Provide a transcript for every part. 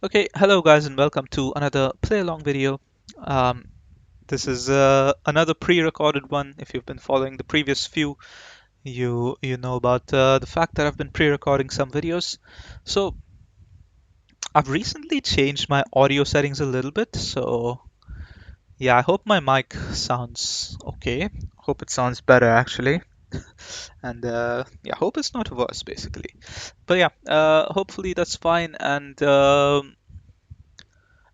Okay, hello guys and welcome to another play along video. Um, this is another pre-recorded one. If you've been following the previous few, you know about the fact that I've been pre-recording some videos. So I've recently changed my audio settings a little bit. So yeah, I hope my mic sounds okay. Hope it sounds better actually. And yeah, hope it's not worse basically. But yeah, hopefully that's fine. And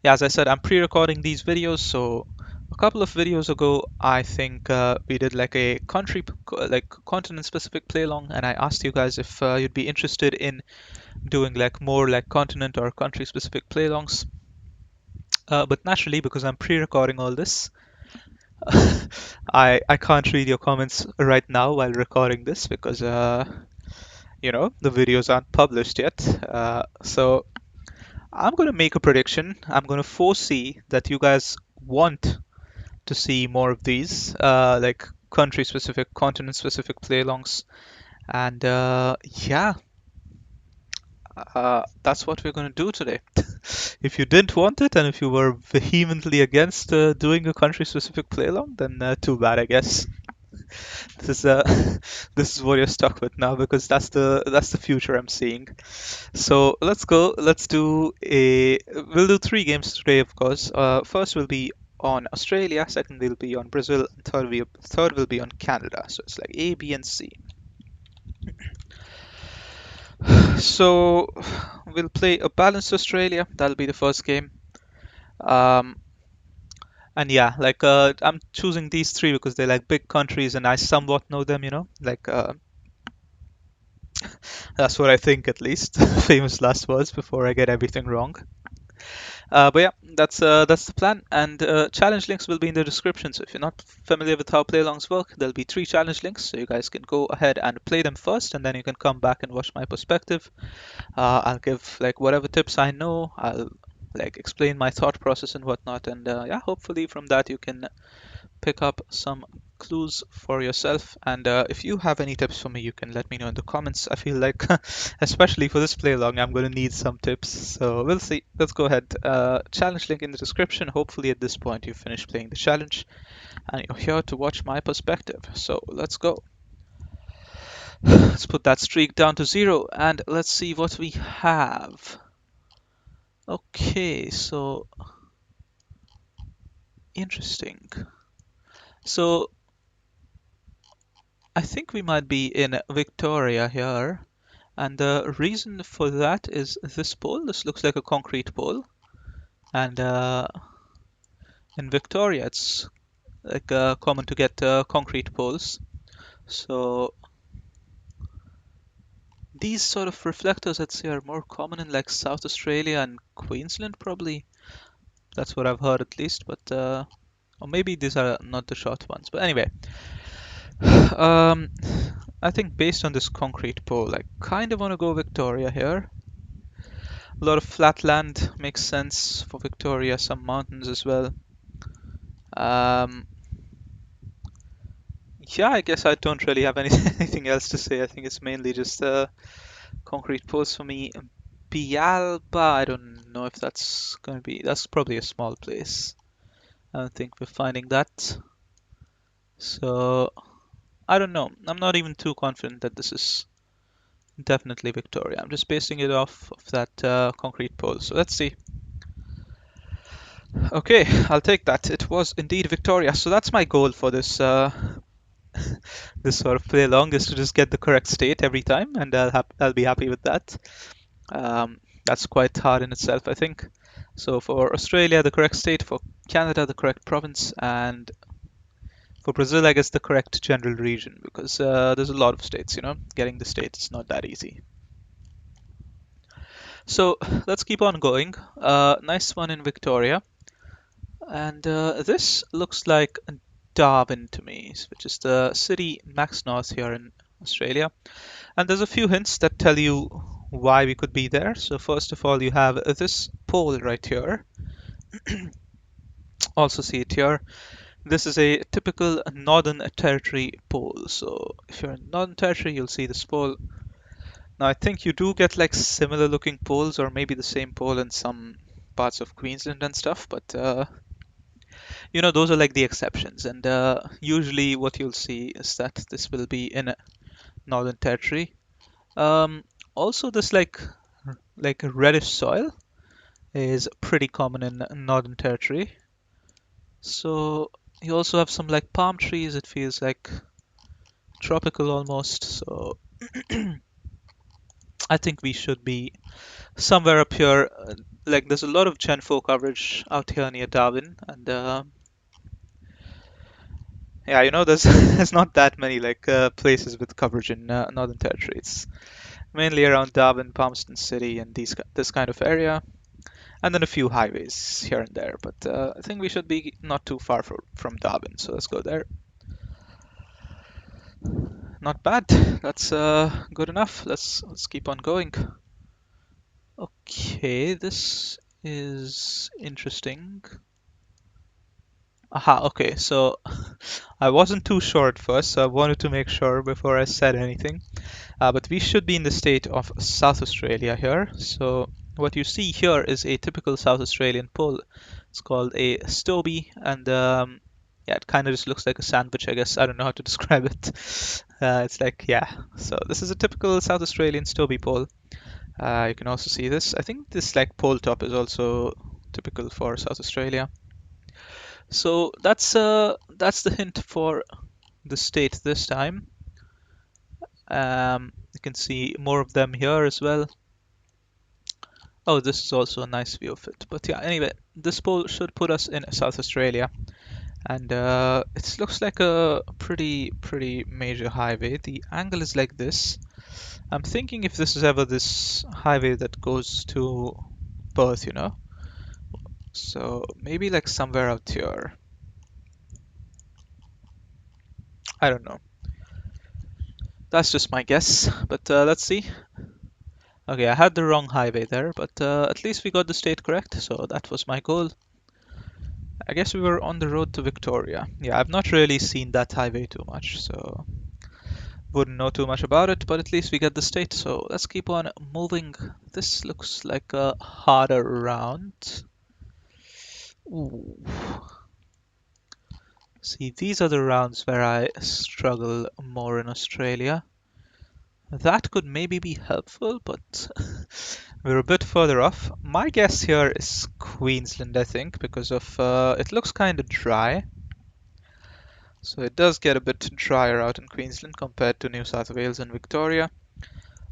yeah, as I said, I'm pre-recording these videos. So a couple of videos ago, I think we did like a like continent-specific play-along, and I asked you guys if you'd be interested in doing like more like continent or country-specific play-alongs. But naturally, because I'm pre-recording all this, I can't read your comments right now while recording this because the videos aren't published yet. So I'm going to make a prediction. I'm going to foresee that you guys want to see more of these, like country specific, continent specific play alongs. And yeah, that's what we're going to do today. If you didn't want it and if you were vehemently against doing a country specific play along, then too bad, I guess. This is this is what you're stuck with now because that's the future I'm seeing. So let's go. We'll do three games today, of course. First will be on Australia, second will be on Brazil, and third will be on Canada. So it's like A, B, and C. So we'll play a balanced Australia. That'll be the first game. Um, and yeah, like I'm choosing these three because they're like big countries and I somewhat know them, Like that's what I think at least. Famous last words before I get everything wrong. But yeah, that's the plan. And challenge links will be in the description. So if you're not familiar with how play-alongs work, there'll be 3 challenge links. So you guys can go ahead and play them first, and then you can come back and watch my perspective. I'll give like whatever tips I know. I'll like explain my thought process and whatnot. And yeah, hopefully from that you can pick up some clues for yourself. And if you have any tips for me, you can let me know in the comments. I feel like, especially for this play along, I'm going to need some tips. So we'll see. Let's go ahead. Challenge link in the description. Hopefully, at this point, you've finished playing the challenge and you're here to watch my perspective. So let's go. Let's put that streak down to 0 and let's see what we have. Okay, so interesting. So I think we might be in Victoria here. And the reason for that is this pole. This looks like a concrete pole. And in Victoria, it's like common to get concrete poles. So these sort of reflectors, I'd say, are more common in like South Australia and Queensland, probably. That's what I've heard at least. But or maybe these are not the short ones. But anyway, um, I think based on this concrete pole, I kind of want to go Victoria here. A lot of flat land makes sense for Victoria, some mountains as well. Um, yeah, I guess I don't really have anything else to say. I think it's mainly just concrete posts for me. Bialba, I don't know if that's going to be. That's probably a small place. I don't think we're finding that. So I don't know. I'm not even too confident that this is definitely Victoria. I'm just basing it off of that concrete pole. So let's see. Okay, I'll take that. It was indeed Victoria. So that's my goal for this this sort of play along, is to just get the correct state every time, and I'll be happy with that. That's quite hard in itself, I think. So for Australia, the correct state; for Canada, the correct province; and for Brazil, I guess the correct general region, because there's a lot of states. Getting the state is not that easy. So let's keep on going. Nice one in Victoria. And this looks like Darwin to me, which is the city max north here in Australia. And there's a few hints that tell you why we could be there. So first of all, you have this pole right here. Also see it here. This is a typical Northern Territory pole. So if you're in Northern Territory, you'll see this pole. Now, I think you do get like similar looking poles, or maybe the same pole in some parts of Queensland and stuff, but those are like the exceptions. And usually, what you'll see is that this will be in a Northern Territory. Um, Also, this like reddish soil is pretty common in Northern Territory. So you also have some like palm trees. It feels like tropical almost. So I think we should be somewhere up here. Like there's a lot of Gen 4 coverage out here near Darwin, and yeah, there's there's not that many like places with coverage in Northern Territory. It's mainly around Darwin, Palmerston City, and this kind of area, and then a few highways here and there. But I think we should be not too far from Darwin, so let's go there. Not bad. That's good enough. Let's keep on going. Okay, this is interesting. Aha, okay, so I wasn't too sure at first, so I wanted to make sure before I said anything. But we should be in the state of South Australia here. So what you see here is a typical South Australian pole. It's called a Stobie, and yeah, it kind of just looks like a sandwich, I guess. I don't know how to describe it. It's like, yeah. So this is a typical South Australian Stobie pole. You can also see this. I think this like pole top is also typical for South Australia. So that's the hint for the state this time. You can see more of them here as well. Oh, this is also a nice view of it. But yeah, anyway, this pole should put us in South Australia, and it looks like a pretty major highway. The angle is like this. I'm thinking if this is ever this highway that goes to Perth. So maybe like somewhere out here. I don't know. That's just my guess, but let's see. Okay, I had the wrong highway there, but at least we got the state correct, so that was my goal. I guess we were on the road to Victoria. Yeah, I've not really seen that highway too much, so wouldn't know too much about it, but at least we get the state, so let's keep on moving. This looks like a harder round. Ooh. See, these are the rounds where I struggle more in Australia. That could maybe be helpful, but we're a bit further off. My guess here is Queensland, I think, because of it looks kind of dry. So it does get a bit drier out in Queensland compared to New South Wales and Victoria.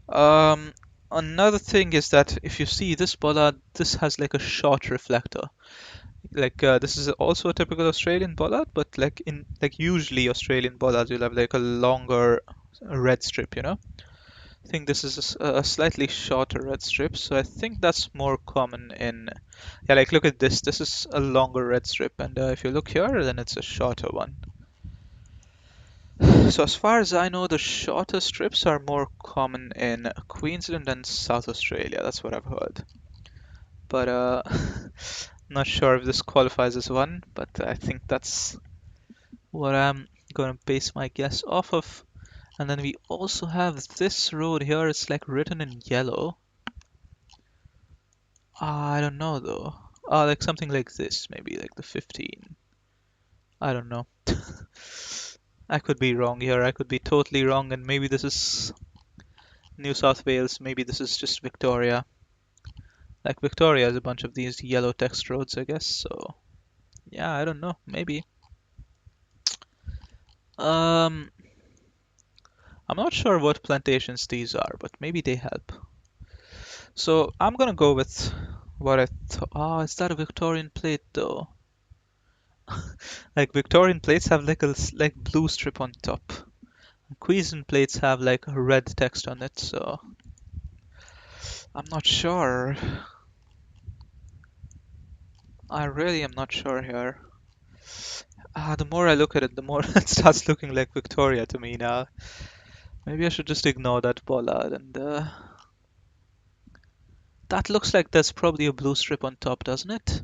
Um, Another thing is that if you see this bollard, this has like a short reflector. Like this is also a typical Australian bollard, but like usually Australian bollards, you'll have like a longer red strip. I think this is a slightly shorter red strip, so I think that's more common in. Yeah, like look at this. This is a longer red strip, and if you look here, then it's a shorter one. So as far as I know, the shorter strips are more common in Queensland and South Australia. That's what I've heard. But not sure if this qualifies as one, but I think that's what I'm gonna base my guess off of. And then we also have this road here. It's like written in yellow. I don't know though. Like something like this, maybe like the 15. I don't know. I could be wrong here. I could be totally wrong, and maybe this is New South Wales. Maybe this is just Victoria. Like Victoria has a bunch of these yellow text roads, I guess. So yeah, I don't know. Maybe. Um, I'm not sure what plantations these are, but maybe they help. So I'm gonna go with what I thought. Oh, is that a Victorian plate though? Like Victorian plates have like like blue strip on top. Queensland plates have like red text on it, so I'm not sure. I really am not sure here. The more I look at it, the more it starts looking like Victoria to me now. Maybe I should just ignore that bollard and that looks like there's probably a blue strip on top, doesn't it?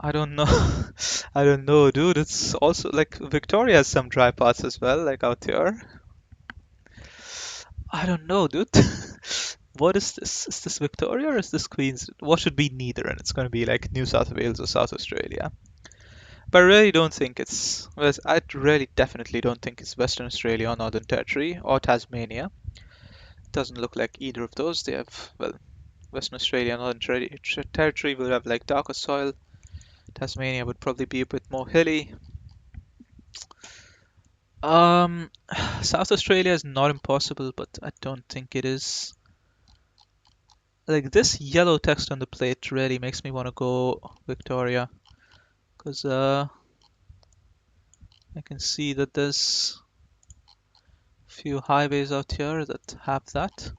I don't know. I don't know, dude. It's also like Victoria has some dry parts as well, like out here. I don't know, dude. What is this? Is this Victoria or is this Queensland? What should be neither? And it's going to be like New South Wales or South Australia. But I really don't think it's. Well, I really definitely don't think it's Western Australia or Northern Territory or Tasmania. It doesn't look like either of those. They have, well, Western Australia and Northern Territory will have like darker soil. Tasmania would probably be a bit more hilly. Um, South Australia is not impossible, but I don't think it is. Like this yellow text on the plate really makes me want to go Victoria, because I can see that there's a few highways out here that have that.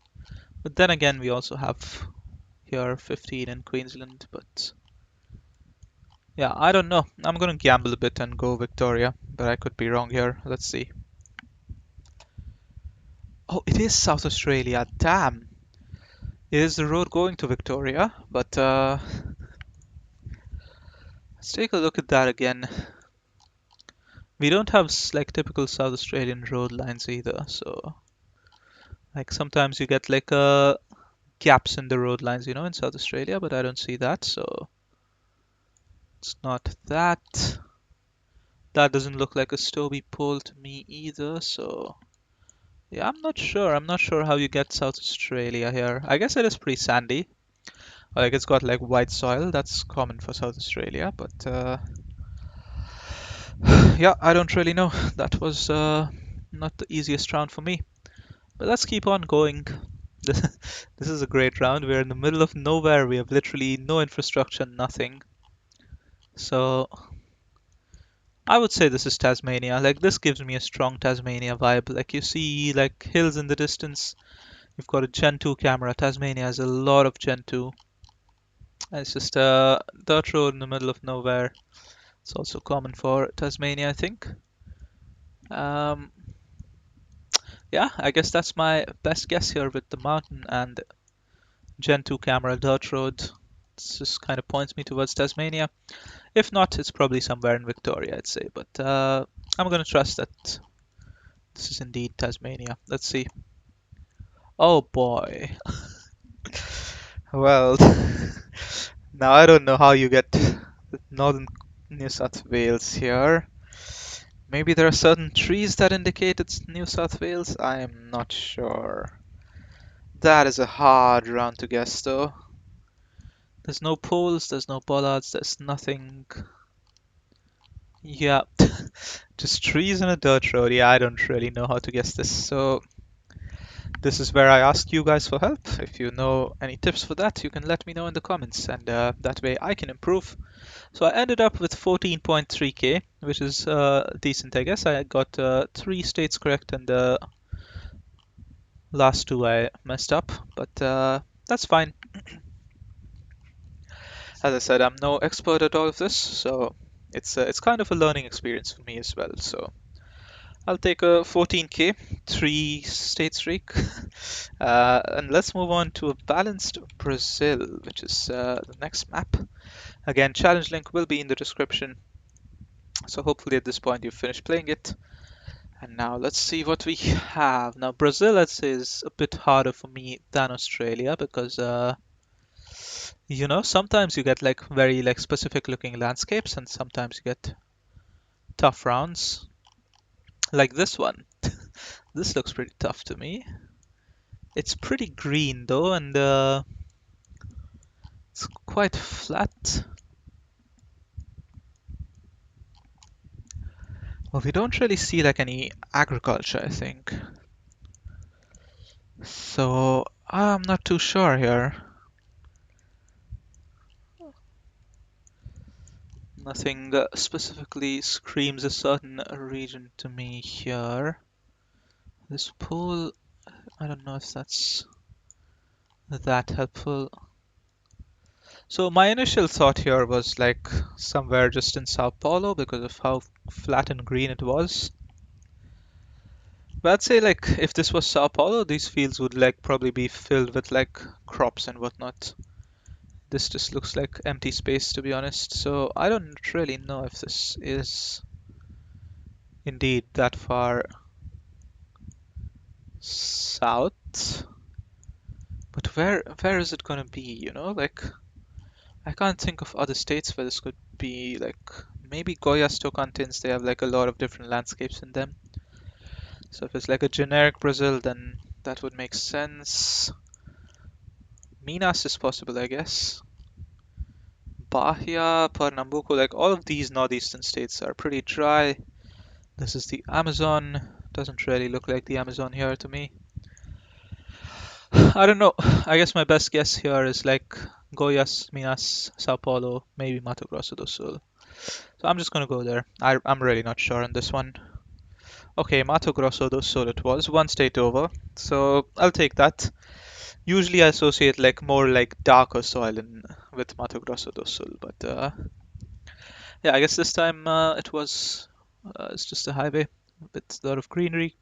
But then again, we also have here 15 in Queensland. But yeah, I don't know. I'm gonna gamble a bit and go Victoria, but I could be wrong here. Let's see. Oh, it is South Australia. Damn. It is the road going to Victoria, but let's take a look at that again. We don't have like typical South Australian road lines either, so like sometimes you get like gaps in the road lines, in South Australia, but I don't see that, so it's not that. That doesn't look like a Stobie pole to me either, so yeah, I'm not sure. I'm not sure how you get South Australia here. I guess it is pretty sandy. Like it's got like white soil. That's common for South Australia, but yeah, I don't really know. That was not the easiest round for me. But let's keep on going. This is a great round. We're in the middle of nowhere. We have literally no infrastructure, nothing. So I would say this is Tasmania. Like this gives me a strong Tasmania vibe. Like you see like hills in the distance. You've got a Gen 2 camera. Tasmania has a lot of Gen 2. And it's just a dirt road in the middle of nowhere. It's also common for Tasmania, I think. Um, yeah, I guess that's my best guess here with the mountain and Gen 2 camera dirt road. It just kind of points me towards Tasmania. If not, it's probably somewhere in Victoria, I'd say. But I'm going to trust that this is indeed Tasmania. Let's see. Oh boy. Well, now I don't know how you get northern New South Wales here. Maybe there are certain trees that indicate it's New South Wales. I am not sure. That is a hard round to guess, though. There's no poles, there's no bollards, there's nothing. Yeah, just trees and a dirt road. Yeah, I don't really know how to guess this. So this is where I ask you guys for help. If you know any tips for that, you can let me know in the comments, and that way I can improve. So I ended up with 14.3k, which is decent, I guess. I got 3 states correct, and the last two I messed up, but that's fine. As I said, I'm no expert at all of this, so it's kind of a learning experience for me as well. So I'll take a 14k, 3 state streak, and let's move on to a balanced Brazil, which is the next map. Again, challenge link will be in the description. So hopefully at this point you've finished playing it. And now let's see what we have. Now Brazil, I'd say, is a bit harder for me than Australia because sometimes you get like very like specific looking landscapes and sometimes you get tough rounds. Like this one. This looks pretty tough to me. It's pretty green though, and it's quite flat. Well, we don't really see like any agriculture, I think. So I'm not too sure here. Nothing specifically screams a certain region to me here. This pool, I don't know if that's that helpful. So my initial thought here was like somewhere just in Sao Paulo because of how flat and green it was. But I'd say like if this was Sao Paulo, these fields would like probably be filled with like crops and whatnot. This just looks like empty space to be honest. So I don't really know if this is indeed that far south. But where is it gonna be, you know? Like, I can't think of other states where this could be. Like, maybe Goiás Tocantins, they have like a lot of different landscapes in them. So if it's like a generic Brazil, then that would make sense. Minas is possible, I guess. Bahia, Pernambuco, like all of these northeastern states are pretty dry. This is the Amazon. Doesn't really look like the Amazon here to me. I don't know. I guess my best guess here is like Goiás, Minas, Sao Paulo, maybe Mato Grosso do Sul. So I'm just gonna go there. I'm really not sure on this one. Okay, Mato Grosso do Sul it was, one state over. So I'll take that. Usually I associate like more like darker soil with Mato Grosso do Sul, but yeah, I guess this time it's just a highway with a lot of greenery.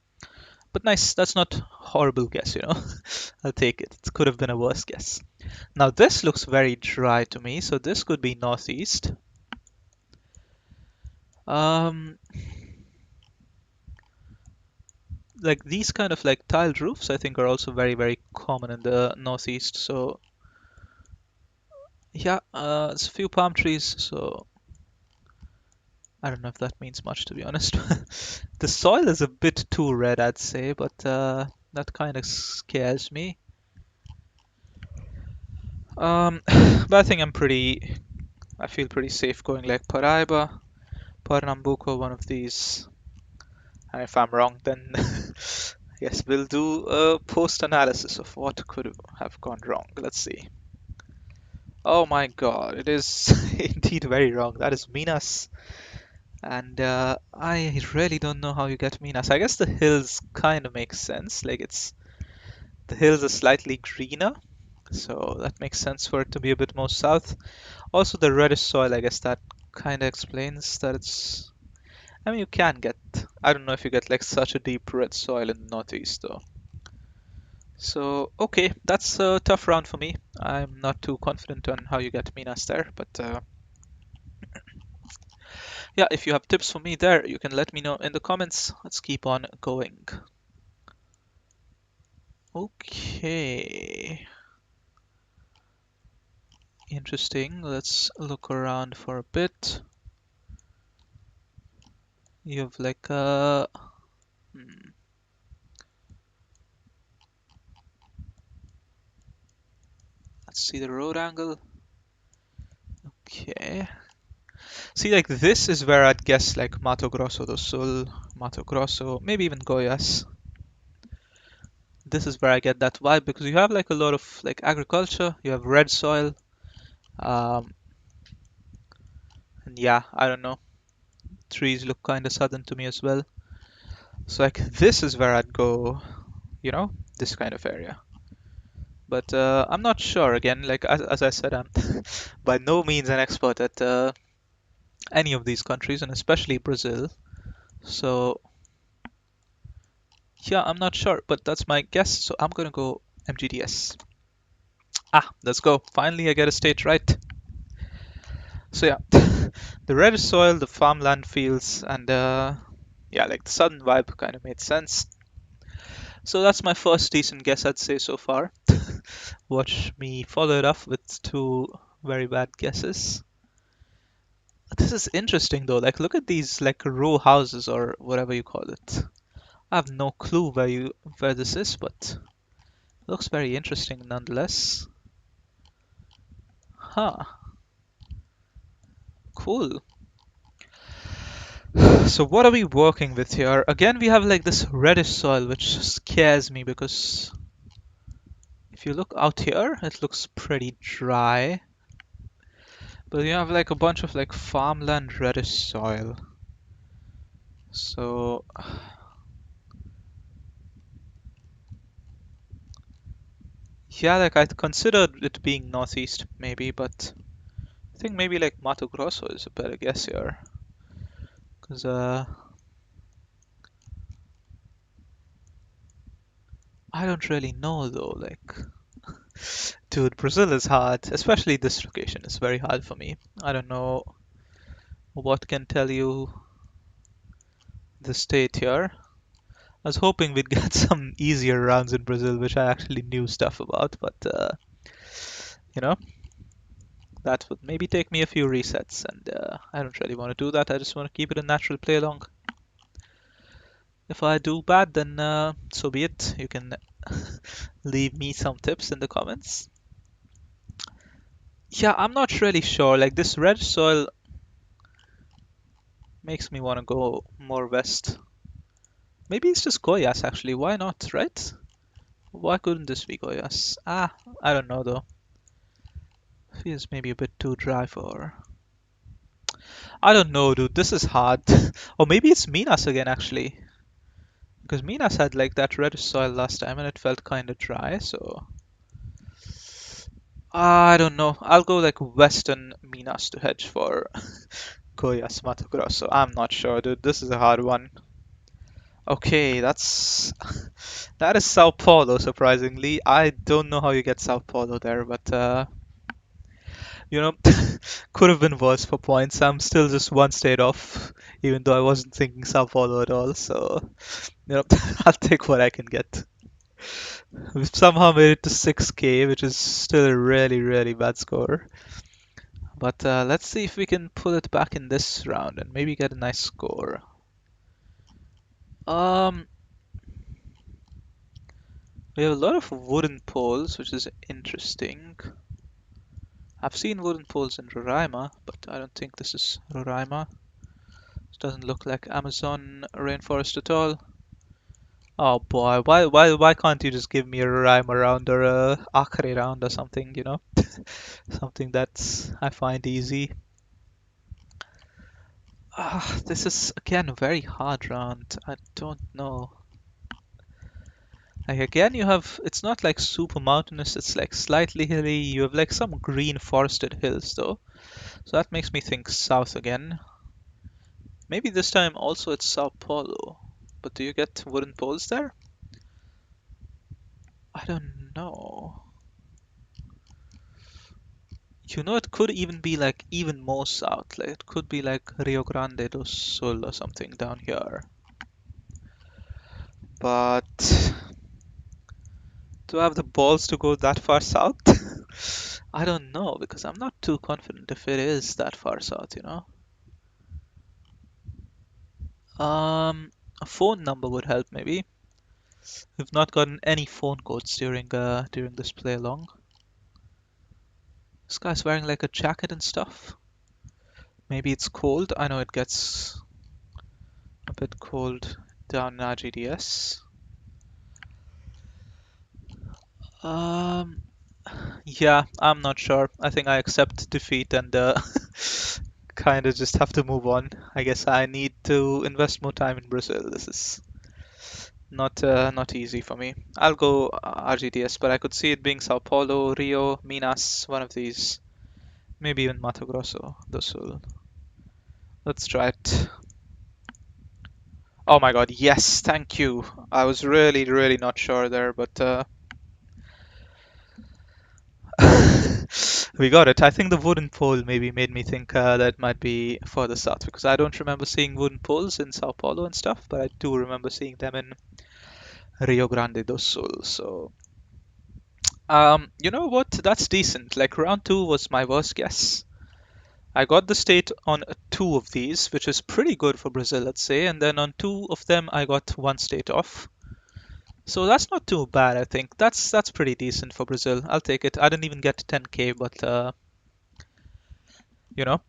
But nice, that's not horrible guess, you know. I'll take it. It could have been a worse guess. Now this looks very dry to me, so this could be northeast. Um, like these kind of like tiled roofs, I think are also very, very common in the northeast. So yeah, it's a few palm trees, so I don't know if that means much to be honest. The soil is a bit too red, I'd say, but that kind of scares me. But I think I feel pretty safe going like Paraiba, Pernambuco, one of these. And if I'm wrong, then yes, we'll do a post-analysis of what could have gone wrong. Let's see. Oh my god, it is indeed very wrong. That is Minas. And I really don't know how you get Minas. I guess the hills kind of make sense. Like the hills are slightly greener, so that makes sense for it to be a bit more south. Also, the reddish soil, I guess that kind of explains that it's. I mean, you can get. I don't know if you get like such a deep red soil in the northeast though. So, okay, that's a tough round for me. I'm not too confident on how you get Minas there, but yeah, if you have tips for me there, you can let me know in the comments. Let's keep on going. Okay, interesting. Let's look around for a bit. You have like a. Hmm, let's see the road angle. Okay. See, like this is where I'd guess like Mato Grosso do Sul, Mato Grosso, maybe even Goiás. This is where I get that vibe because you have like a lot of like agriculture, you have red soil, um, and yeah, I don't know. Trees look kind of southern to me as well. So like this is where I'd go, you know, this kind of area. But I'm not sure. Again, like as I said, I'm by no means an expert at any of these countries, and especially Brazil. So yeah, I'm not sure, but that's my guess. So I'm gonna go MGDS. Ah, let's go. Finally, I get a state right. So yeah, the reddish soil, the farmland fields, and yeah, like the southern vibe kind of made sense. So that's my first decent guess, I'd say so far. Watch me follow it up with two very bad guesses. This is interesting though. Like, look at these like row houses or whatever you call it. I have no clue where this is, but it looks very interesting nonetheless. Huh. Cool. So what are we working with here? Again, we have like this reddish soil, which scares me because if you look out here, it looks pretty dry. But you have like a bunch of like farmland reddish soil. So yeah, like I'd considered it being northeast maybe, but I think maybe like Mato Grosso is a better guess here. Because I don't really know though, like dude, Brazil is hard, especially this location is very hard for me. I don't know what can tell you the state here. I was hoping we'd get some easier rounds in Brazil, which I actually knew stuff about, but you know, that would maybe take me a few resets, and I don't really want to do that. I just want to keep it a natural play along. If I do bad, then so be it. You can leave me some tips in the comments. Yeah, I'm not really sure. Like this red soil makes me want to go more west. Maybe it's just Goiás actually. Why not, right? Why couldn't this be Goiás? Ah, I don't know though. Feels maybe a bit too dry for. I don't know, dude. This is hard. Or maybe it's Minas again actually. Because Minas had like that reddish soil last time and it felt kind of dry, so. I don't know. I'll go like Western Minas to hedge for Goiás Mato Grosso. I'm not sure, dude. This is a hard one. Okay, that is Sao Paulo, surprisingly. I don't know how you get Sao Paulo there, but you know, could have been worse for points. I'm still just one state off, even though I wasn't thinking Sao Paulo at all. So, you know, I'll take what I can get. We've somehow made it to 6K, which is still a really, really bad score. But let's see if we can pull it back in this round and maybe get a nice score. Um, we have a lot of wooden poles, which is interesting. I've seen wooden poles in Roraima, but I don't think this is Roraima. This doesn't look like Amazon rainforest at all. Oh boy, why can't you just give me a Roraima round or a Acre round or something, you know? Something that's I find easy. Ah, this is again a very hard round. I don't know. Like again, you have it's not like super mountainous. It's like slightly hilly. You have like some green forested hills though, so that makes me think south again. Maybe this time also it's Sao Paulo. But do you get wooden poles there? I don't know. You know, it could even be like even more south. Like it could be like Rio Grande do Sul or something down here. But do I have the balls to go that far south? I don't know because I'm not too confident if it is that far south, you know. A phone number would help maybe. We've not gotten any phone codes during this play along. This guy's wearing like a jacket and stuff. Maybe it's cold. I know it gets a bit cold down in RGDS. Um, yeah, I'm not sure. I think I accept defeat and kind of just have to move on. I guess I need to invest more time in Brazil. This is not easy for me. I'll go RGDS, but I could see it being Sao Paulo, Rio, Minas, one of these. Maybe even Mato Grosso do Sul. Let's try it. Oh my god, yes, thank you. I was really, really not sure there, but we got it. I think the wooden pole maybe made me think that might be further south because I don't remember seeing wooden poles in Sao Paulo and stuff, but I do remember seeing them in Rio Grande do Sul. So, you know what? That's decent. Like round two was my worst guess. I got the state on two of these, which is pretty good for Brazil, let's say, and then on two of them I got one state off. So that's not too bad, I think. That's pretty decent for Brazil. I'll take it. I didn't even get 10K, but you know,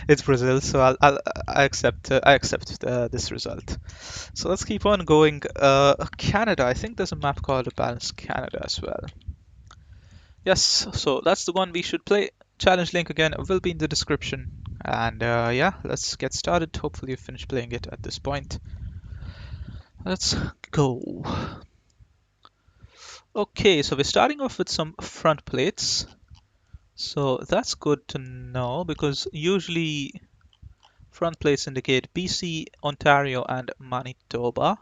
it's Brazil, so I accept this result. So let's keep on going. Canada. I think there's a map called Balanced Canada as well. Yes, so that's the one we should play. Challenge link again will be in the description. And yeah, let's get started. Hopefully you finish playing it at this point. Let's go. Okay, so we're starting off with some front plates. So that's good to know because usually front plates indicate BC, Ontario, and Manitoba.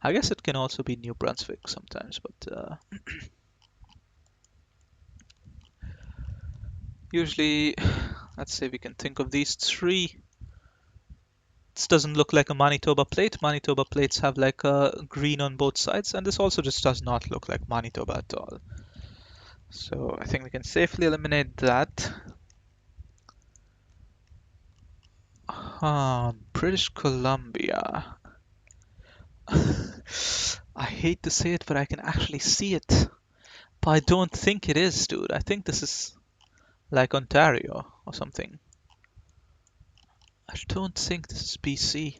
I guess it can also be New Brunswick sometimes, but usually, let's say we can think of these three This doesn't look like a Manitoba plate. Manitoba plates have like a green on both sides, and this also just does not look like Manitoba at all. So I think we can safely eliminate that. British Columbia. I hate to say it, but I can actually see it. But I don't think it is, dude. I think this is like Ontario or something. I don't think this is BC.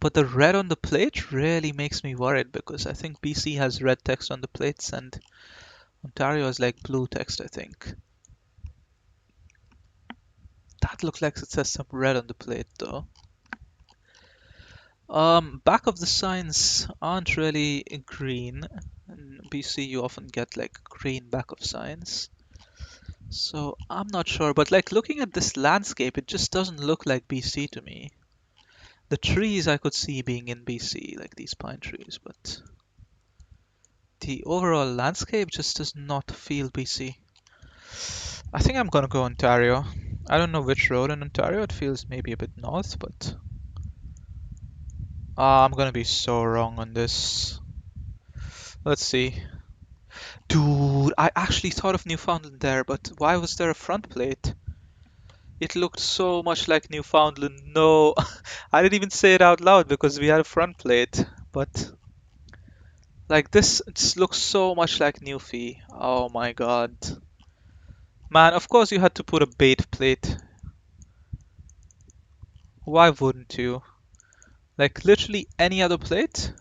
But the red on the plate really makes me worried because I think BC has red text on the plates and Ontario has like blue text, I think. That looks like it says some red on the plate though. Back of the signs aren't really green. In BC you often get like green back of signs. So I'm not sure, but like looking at this landscape, it just doesn't look like BC to me. The trees I could see being in BC, like these pine trees, but the overall landscape just does not feel BC. I think I'm gonna go Ontario. I don't know which road in Ontario. It feels maybe a bit north, but I'm gonna be so wrong on this. Let's see. Dude, I actually thought of Newfoundland there, but why was there a front plate? It looked so much like Newfoundland. No, I didn't even say it out loud because we had a front plate. But like this, it looks so much like Newfie. Oh my god. Man, of course you had to put a bait plate. Why wouldn't you? Like literally any other plate?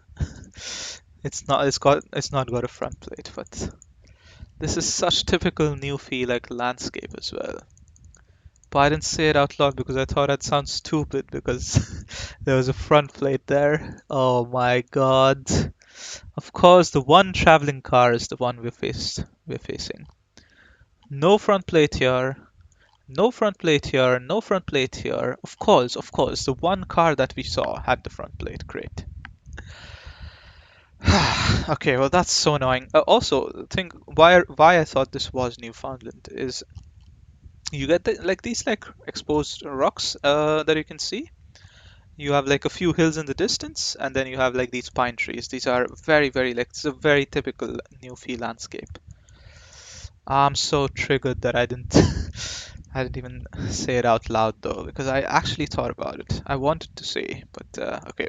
It's not got a front plate, but this is such typical Newfie like landscape as well. But I didn't say it out loud because I thought I'd sound stupid because there was a front plate there. Oh my god. Of course, the one traveling car is the one we're facing. No front plate here. No front plate here. No front plate here. Of course, the one car that we saw had the front plate. Great. Okay, well that's so annoying. Also, think why I thought this was Newfoundland is you get like these like exposed rocks that you can see. You have like a few hills in the distance, and then you have like these pine trees. These are very like it's a very typical Newfie landscape. I'm so triggered that I didn't I didn't even say it out loud though because I actually thought about it. I wanted to say, but okay,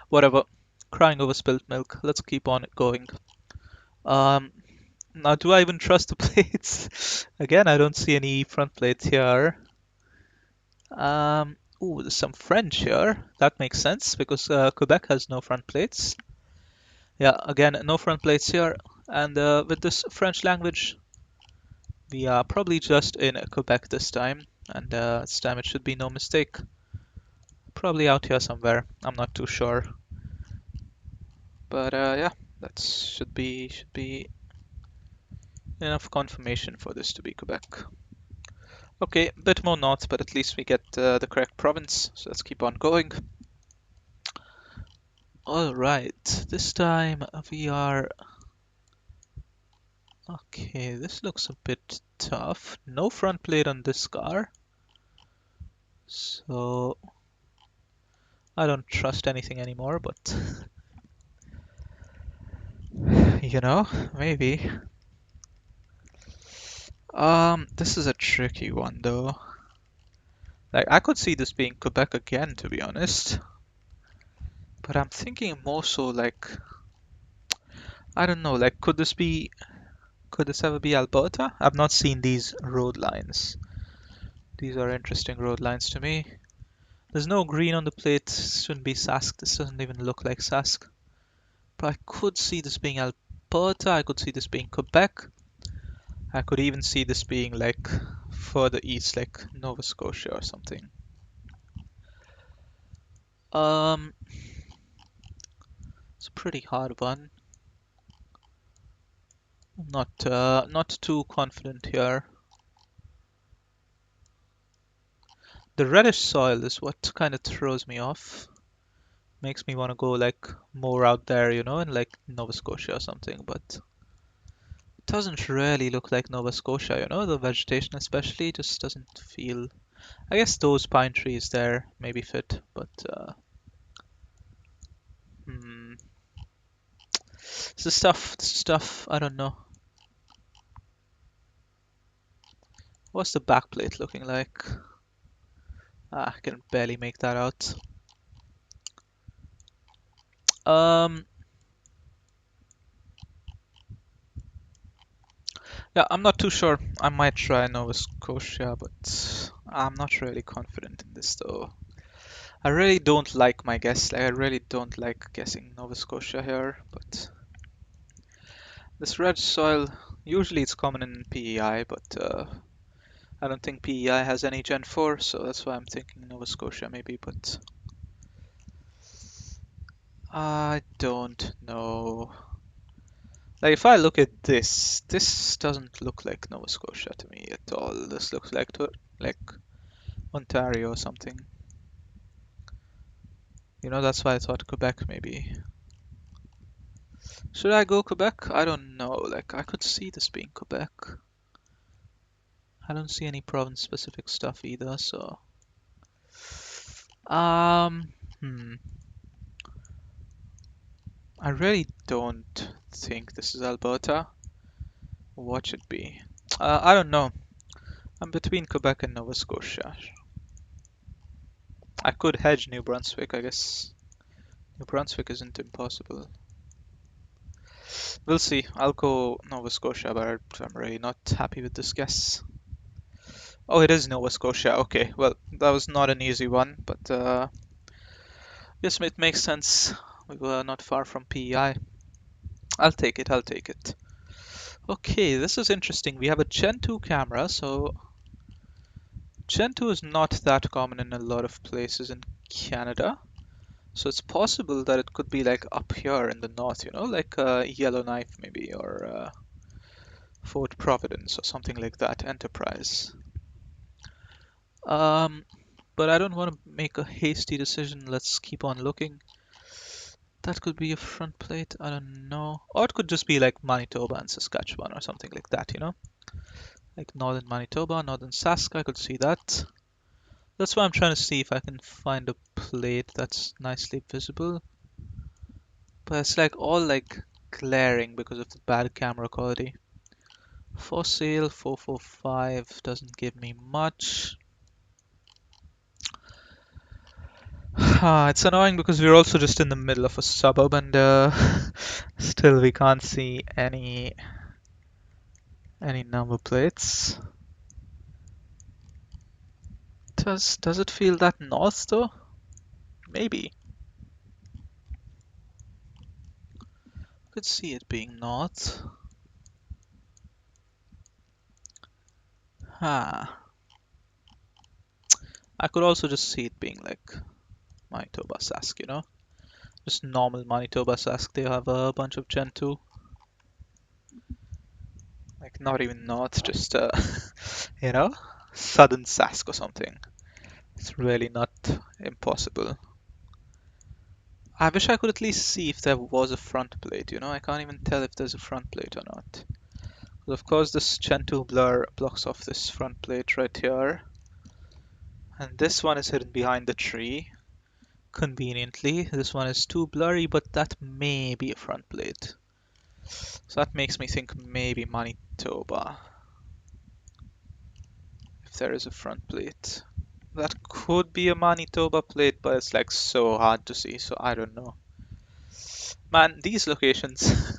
whatever. Crying over spilt milk. Let's keep on going. Um, Now, do I even trust the plates? Again, I don't see any front plates here. Ooh, there's some French here. That makes sense because Quebec has no front plates. Yeah, again, no front plates here. And with this French language, we are probably just in Quebec this time. And this time it should be no mistake. Probably out here somewhere. I'm not too sure. But yeah, that should be enough confirmation for this to be Quebec. Okay, a bit more north, but at least we get the correct province. So let's keep on going. Alright, this time we are... Okay, this looks a bit tough. No front plate on this car. So... I don't trust anything anymore, but... you know, maybe. This is a tricky one though. Like, I could see this being Quebec again, to be honest. But I'm thinking more so like... I don't know, like, could this ever be Alberta? I've not seen these road lines. These are interesting road lines to me. There's no green on the plate. Shouldn't be Sask. This doesn't even look like Sask. But I could see this being Alberta. I could see this being Quebec. I could even see this being like further east, like Nova Scotia or something. Um, it's a pretty hard one. Not too confident here. The reddish soil is what kind of throws me off. Makes me want to go like more out there, you know, in like Nova Scotia or something, but it doesn't really look like Nova Scotia, you know, the vegetation especially just doesn't feel. I guess those pine trees there maybe fit, but hmm. This is tough. This is tough. I don't know. What's the backplate looking like? I can barely make that out. Um, yeah, I'm not too sure. I might try Nova Scotia, but I'm not really confident in this though. I really don't like my guess. Like, I really don't like guessing Nova Scotia here, but this red soil, usually it's common in PEI, but I don't think PEI has any Gen 4, so that's why I'm thinking Nova Scotia maybe, but I don't know. Like if I look at this doesn't look like Nova Scotia to me at all. This looks like Ontario or something. You know, that's why I thought Quebec maybe. Should I go Quebec? I don't know. Like I could see this being Quebec. I don't see any province specific stuff either, so um hmm. I really don't think this is Alberta. What should be? I don't know. I'm between Quebec and Nova Scotia. I could hedge New Brunswick, I guess. New Brunswick isn't impossible. We'll see. I'll go Nova Scotia, but I'm really not happy with this guess. Oh, it is Nova Scotia. Okay, well, that was not an easy one, but yes, it makes sense. We were not far from PEI. I'll take it, I'll take it. Okay, this is interesting. We have a Gen 2 camera, so Gen 2 is not that common in a lot of places in Canada. So it's possible that it could be like up here in the north, you know, like Yellowknife maybe, or Fort Providence or something like that, Enterprise. Um, but I don't want to make a hasty decision. Let's keep on looking. That could be a front plate, I don't know. Or it could just be like Manitoba and Saskatchewan or something like that, you know? Like northern Manitoba, northern Sask, I could see that. That's why I'm trying to see if I can find a plate that's nicely visible. But it's like all like glaring because of the bad camera quality. For sale 445 doesn't give me much. It's annoying because we're also just in the middle of a suburb and still we can't see any number plates. Does it feel that north though? Maybe. Could see it being north. Ah. I could also just see it being like Manitoba Sask, you know? Just normal Manitoba Sask. They have a bunch of Gen 2. Like not even north, just you know, southern Sask or something. It's really not impossible. I wish I could at least see if there was a front plate, you know? I can't even tell if there's a front plate or not. But of course, this Gen 2 blur blocks off this front plate right here. And this one is hidden behind the tree. Conveniently, this one is too blurry, but that may be a front plate. So that makes me think maybe Manitoba, if there is a front plate. That could be a Manitoba plate, but it's like so hard to see, so I don't know. Man, these locations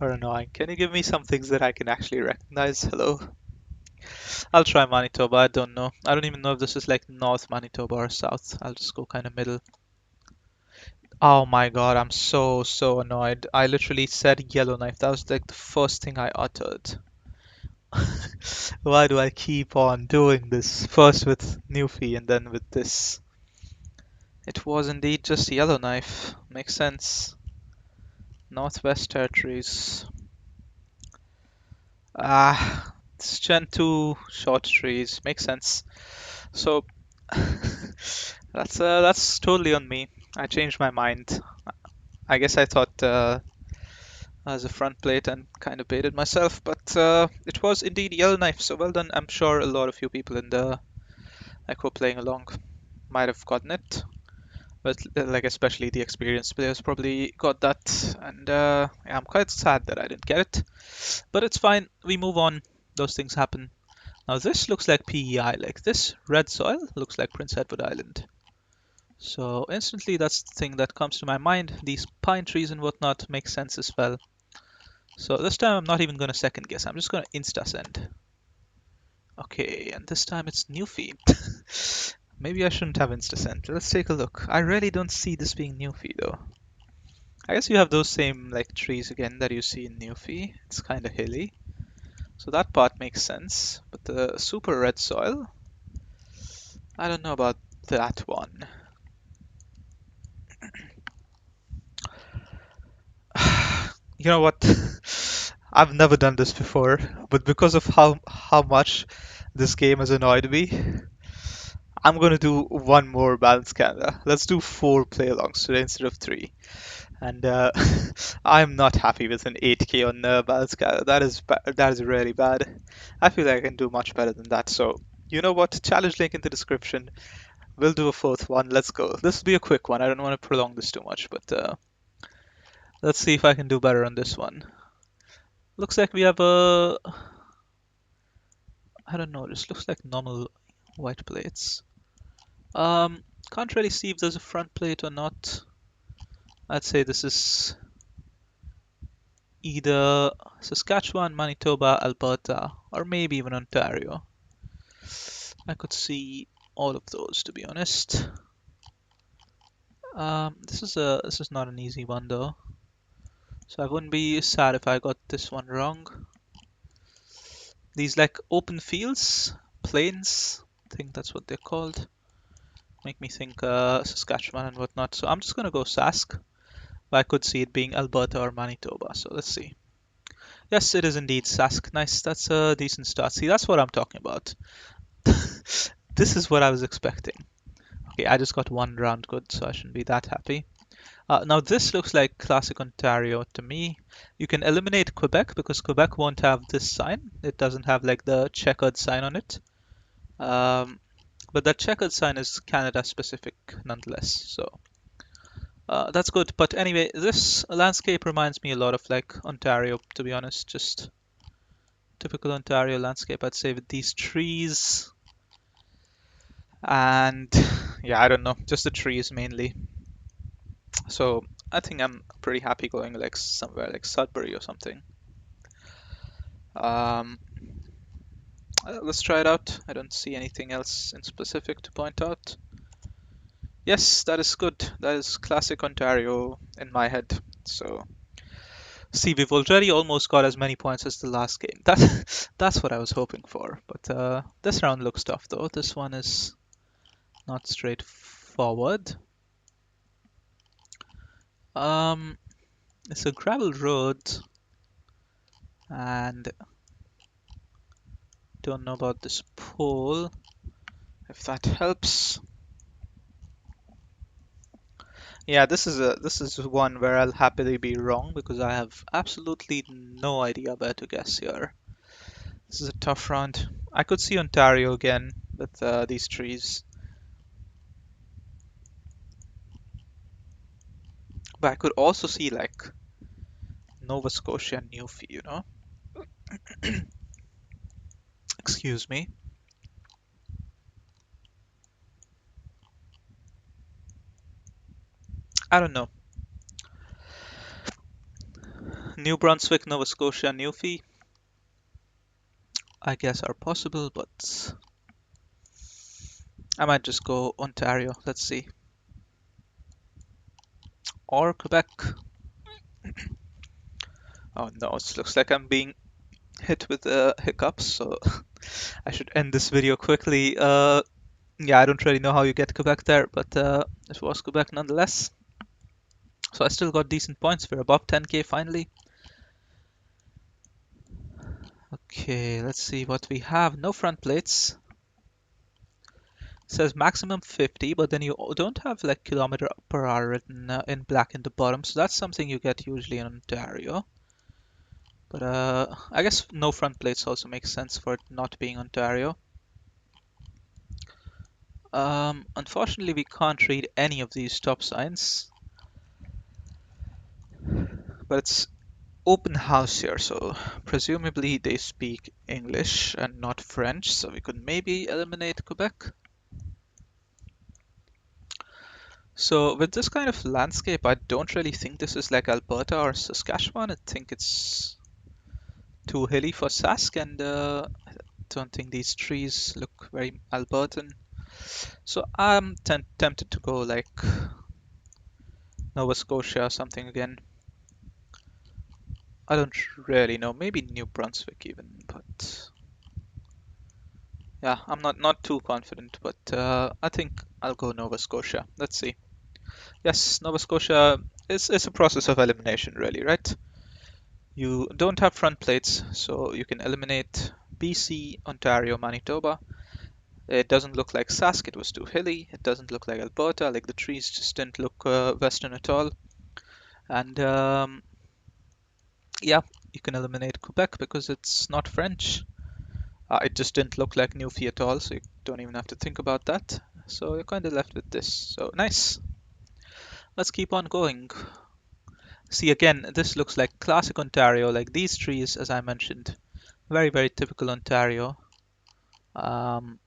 are annoying. Can you give me some things that I can actually recognize? Hello? I'll try Manitoba, I don't know. I don't even know if this is like North Manitoba or South. I'll just go kind of middle. Oh my god, I'm so annoyed. I literally said Yellowknife. That was like the first thing I uttered. Why do I keep on doing this? First with Newfie and then with this. It was indeed just Yellowknife. Makes sense. Northwest Territories. It's Gen 2 short trees. Makes sense. So that's totally on me. I changed my mind. I guess I thought as a front plate and kind of baited myself, but it was indeed Yellowknife. So well done. I'm sure a lot of you people in the like who are playing along might have gotten it, but like especially the experienced players probably got that, and yeah, I'm quite sad that I didn't get it, but it's fine. We move on. Those things happen. Now this looks like PEI. Like this red soil looks like Prince Edward Island. So instantly, that's the thing that comes to my mind. These pine trees and whatnot make sense as well. So this time I'm not even going to second guess. I'm just going to insta send. Okay, and this time it's Newfie. Maybe I shouldn't have insta sent. Let's take a look. I really don't see this being Newfie though. I guess you have those same like trees again that you see in Newfie. It's kind of hilly. So that part makes sense. But the super red soil, I don't know about that one. You know what? I've never done this before, but because of how much this game has annoyed me, I'm gonna do one more balance Canada. Let's do 4 play-alongs today instead of 3. And I'm not happy with an 8k on balance Canada. That is really bad. I feel like I can do much better than that. So you know what? Challenge link in the description. We'll do a 4th one. Let's go. This will be a quick one. I don't want to prolong this too much, but let's see if I can do better on this one. Looks like we have a... I don't know, this looks like normal white plates. Can't really see if there's a front plate or not. I'd say this is either Saskatchewan, Manitoba, Alberta, or maybe even Ontario. I could see all of those, to be honest. This is not an easy one though, so I wouldn't be sad if I got this one wrong. These like open fields, plains, I think that's what they're called. Make me think Saskatchewan and whatnot. So I'm just gonna go Sask. But I could see it being Alberta or Manitoba. So let's see. Yes, it is indeed Sask. Nice. That's a decent start. See, that's what I'm talking about. This is what I was expecting. Okay, I just got one round good, so I shouldn't be that happy. Now this looks like classic Ontario to me. You can eliminate Quebec because Quebec won't have this sign. It doesn't have like the checkered sign on it. But that checkered sign is Canada specific nonetheless. So that's good. But anyway, this landscape reminds me a lot of like Ontario, to be honest. Just typical Ontario landscape, I'd say, with these trees. And yeah, I don't know, just the trees mainly. So I think I'm pretty happy going like somewhere like Sudbury or something. Um, let's try it out. I don't see anything else in specific to point out. Yes, that is good. That is classic Ontario in my head. So see, we've already almost got as many points as the last game. That's what I was hoping for. But this round looks tough though. This one is not straightforward. It's a gravel road, and don't know about this pole. If that helps. Yeah, this is one where I'll happily be wrong because I have absolutely no idea where to guess here. This is a tough round. I could see Ontario again with these trees, but I could also see like Nova Scotia and Newfie, you know? Excuse me. I don't know. New Brunswick, Nova Scotia, and Newfie, I guess are possible, but I might just go Ontario. Let's see. Or Quebec. Oh no, it looks like I'm being hit with hiccups, so I should end this video quickly. Yeah, I don't really know how you get Quebec there, but it was Quebec nonetheless. So I still got decent points. We're above 10k finally. Okay, let's see what we have. No front plates. It says maximum 50, but then you don't have like kilometer per hour written in black in the bottom, so that's something you get usually in Ontario. But I guess no front plates also makes sense for it not being Ontario. Unfortunately, we can't read any of these stop signs, but it's open house here, so presumably they speak English and not French, so we could maybe eliminate Quebec. So with this kind of landscape, I don't really think this is like Alberta or Saskatchewan. I think it's too hilly for Sask, and I don't think these trees look very Albertan. So I'm tempted to go like Nova Scotia or something again. I don't really know. Maybe New Brunswick even, but yeah, I'm not too confident. But I think I'll go Nova Scotia. Let's see. Yes, Nova Scotia is a process of elimination, really, right? You don't have front plates, so you can eliminate BC, Ontario, Manitoba. It doesn't look like Sask, it was too hilly. It doesn't look like Alberta, like the trees just didn't look western at all. And yeah, you can eliminate Quebec because it's not French. It just didn't look like Newfie at all, so you don't even have to think about that. So you're kind of left with this. So nice. Let's keep on going. See, again, this looks like classic Ontario, like these trees, as I mentioned. Very, very typical Ontario. Um,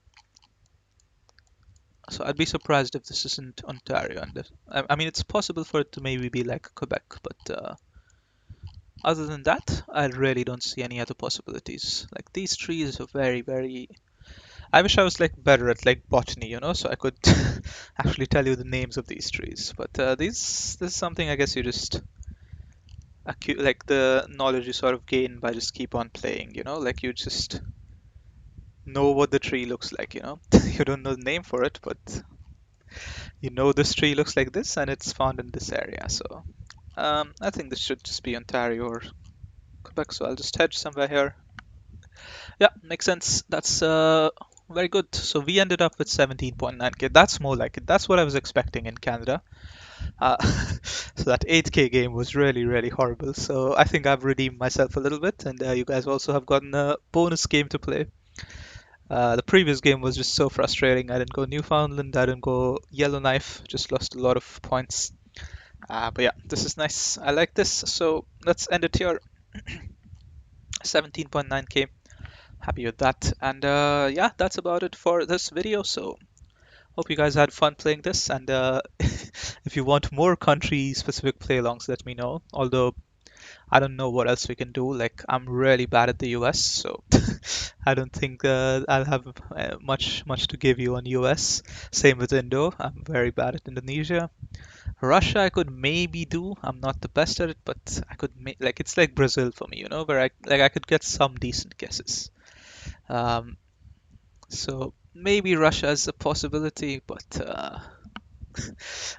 so I'd be surprised if this isn't Ontario. And I mean, it's possible for it to maybe be like Quebec, but other than that, I really don't see any other possibilities. Like these trees are very, very. I wish I was like better at like botany, so I could actually tell you the names of these trees. But this is something I guess you just like the knowledge you sort of gain by just keep on playing. Like you just know what the tree looks like. You don't know the name for it, but you know this tree looks like this and it's found in this area. So I think this should just be Ontario or Quebec. So I'll just hedge somewhere here. Yeah, makes sense. That's very good. So we ended up with 17.9k. That's more like it. That's what I was expecting in Canada. Uh, so that 8k game was really, really horrible. So I think I've redeemed myself a little bit, and you guys also have gotten a bonus game to play. The previous game was just so frustrating. I didn't go Newfoundland, I didn't go Yellowknife, just lost a lot of points. But yeah, this is nice. I like this. So let's end it here. 17.9k. Happy with that. And yeah, that's about it for this video. So hope you guys had fun playing this. And if you want more country specific play alongs, let me know. Although I don't know what else we can do. Like I'm really bad at the US, so I don't think I'll have much to give you on US. Same with Indo. I'm very bad at Indonesia. Russia, I could maybe do. I'm not the best at it, but I could like it's like Brazil for me, where I could get some decent guesses. Um, so maybe Russia is a possibility, but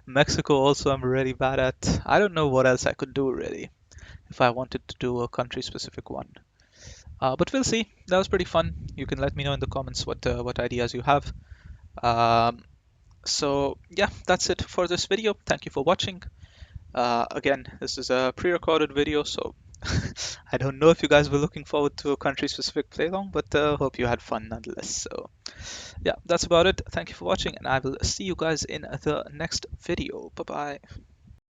Mexico also I'm really bad at. I don't know what else I could do really if I wanted to do a country specific one. But we'll see. That was pretty fun. You can let me know in the comments what ideas you have. Um, so yeah, that's it for this video. Thank you for watching. Again, this is a pre-recorded video, so I don't know if you guys were looking forward to a country-specific play-along, but hope you had fun nonetheless. So yeah, that's about it. Thank you for watching, and I will see you guys in the next video. Bye-bye.